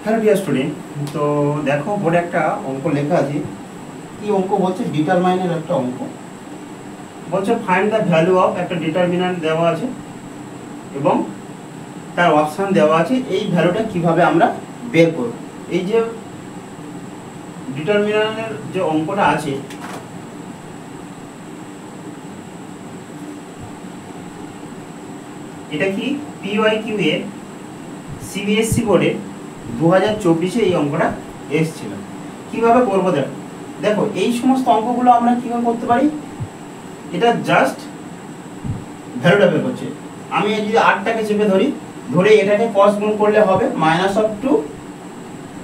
Hello dear student, তো দেখো বোর্ডে একটা অঙ্ক লেখা আছে। কি অঙ্ক বলছে? ডিটারমাইনের একটা অঙ্ক বলছে ফাইন্ড দ্য ভ্যালু অফ একটা ডিটারমিন্যান্ট দেওয়া আছে এবং তার অপশান দেওয়া আছে। এই ভ্যালুটা কিভাবে আমরা বের করব? এই যে ডিটারমিন্যান্টের যে অঙ্কটা আছে, এটা কি PYQ এর CBSE বোর্ডে 2024-এ এই অঙ্কটা এসেছিল। কিভাবে করবো দেখো দেখো এই সমস্ত অঙ্কগুলো আমরা কিভাবে করতে পারি? এটা জাস্ট ভ্যালুটা বের করছে। আমি যদি 8টাকে চেপে ধরে এটাকে cos গুণ করলে হবে -2,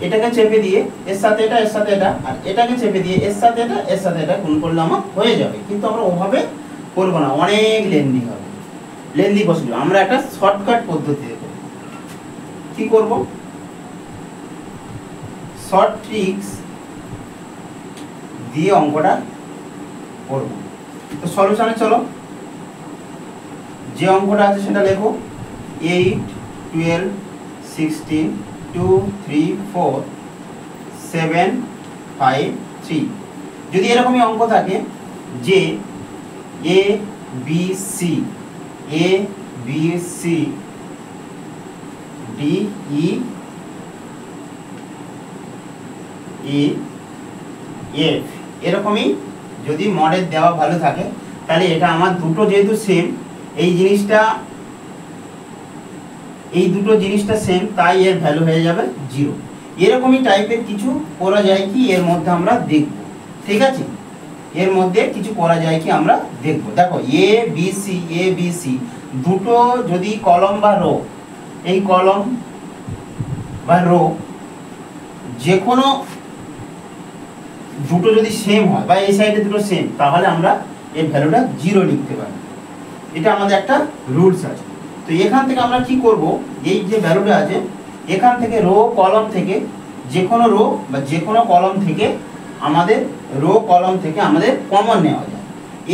এটাকে চেপে দিয়ে এর সাথে এটা আর এটাকে চেপে দিয়ে এর সাথে এটা গুণ করলে আমার হয়ে যাবে। কিন্তু আমরা ওভাবে করবো না, অনেক লেন্দি প্রসিডিউর। আমরা একটা শর্টকাট পদ্ধতিতে করব। কি করব? শর্ট ট্রিক্স দিয়ে অঙ্কটা করব। তো সলিউশনে চলো, যে অঙ্কটা আছে সেটা লেখো। 8, 12, 16, 2, 3, 4, 7, 5, 3। যদি এরকমই অঙ্ক থাকে যে A B C D E F, এরকমই যদি মডেল দেওয়া ভালো থাকে, তাহলে এটা আমার দুটো যেহেতু সেম, এই দুটো জিনিসটা সেম, তাই এর ভ্যালু হয়ে যাবে 0। এরকমই টাইপের কিছু করা যায় কি এর মধ্যে আমরা দেখব। ঠিক আছে, এর মধ্যে কিছু করা যায় কি আমরা দেখব। দেখো A B C দুটো যদি কলম বা রো, এই কলম বা রো যে কোনো দুটো যদি সেম হয় বা এই সাইডে দুটো সেম, তাহলে আমরা এর ভ্যালুটা 0 লিখতে পারি। এটা আমাদের একটা রুলস আছে। তো এখান থেকে আমরা কি করব, এই যে ভ্যালুটা আছে এখান থেকে রো কলম থেকে যে কোনো রো বা যে কোনো কলম থেকে আমাদের কমন নেওয়া যায়।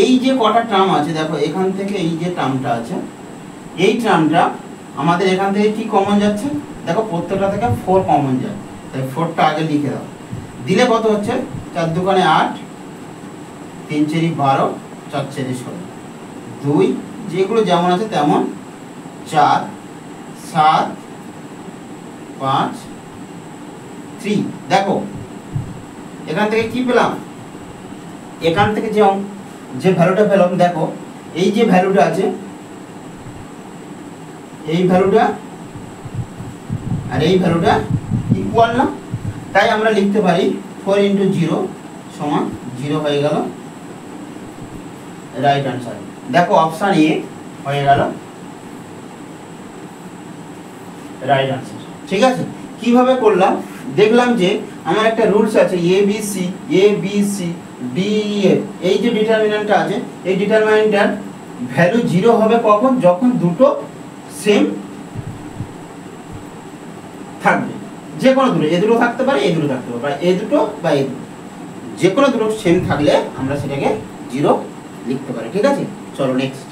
এই যে কটা টার্ম আছে দেখো, এখান থেকে এই যে টার্মটা আছে, এই টার্মটা আমাদের এখান থেকে কি কমন যাচ্ছে দেখো, প্রত্যেকটা থেকে 4 কমন যায়। তাই 4টা আগে লিখে দাও। দিলে কত হচ্ছে? 4 দুগুণে 8, 3 4 12, 4 4 16, 2 যেগুলো যেমন আছে তেমন, 4 7 5 3। দেখো এখান থেকে কি পেলাম? এখান থেকে যে ভ্যালুটা পেলাম, দেখো এই যে ভ্যালুটা আছে, এই ভ্যালুটা আর এই ভ্যালুটা ইকুয়াল না? তাই আমরা লিখতে পারি 4 × 0 সমান 0 হয়ে গেল রাইট আনসার। দেখো অপশন এ হয়ে গেল রাইট আনসার। ঠিক আছে, কিভাবে করলাম দেখলাম যে আমার একটা রুলস আছে A B C D E F। এই যে ডিটারমিন্যান্টটা আছে, এই ডিটারমিন্যান্টটার ভ্যালু 0 হবে কখন? যখন দুটো সেম থাকবে। যে কোনো দুটো, এ দুটো থাকতে পারে, এ দুটো থাকতে পারে, বা এ দুটো বা এ দুটো, যে কোনো দুটো সেম থাকলে আমরা সেটাকে 0 লিখতে পারি। ঠিক আছে, চলো নেক্সট।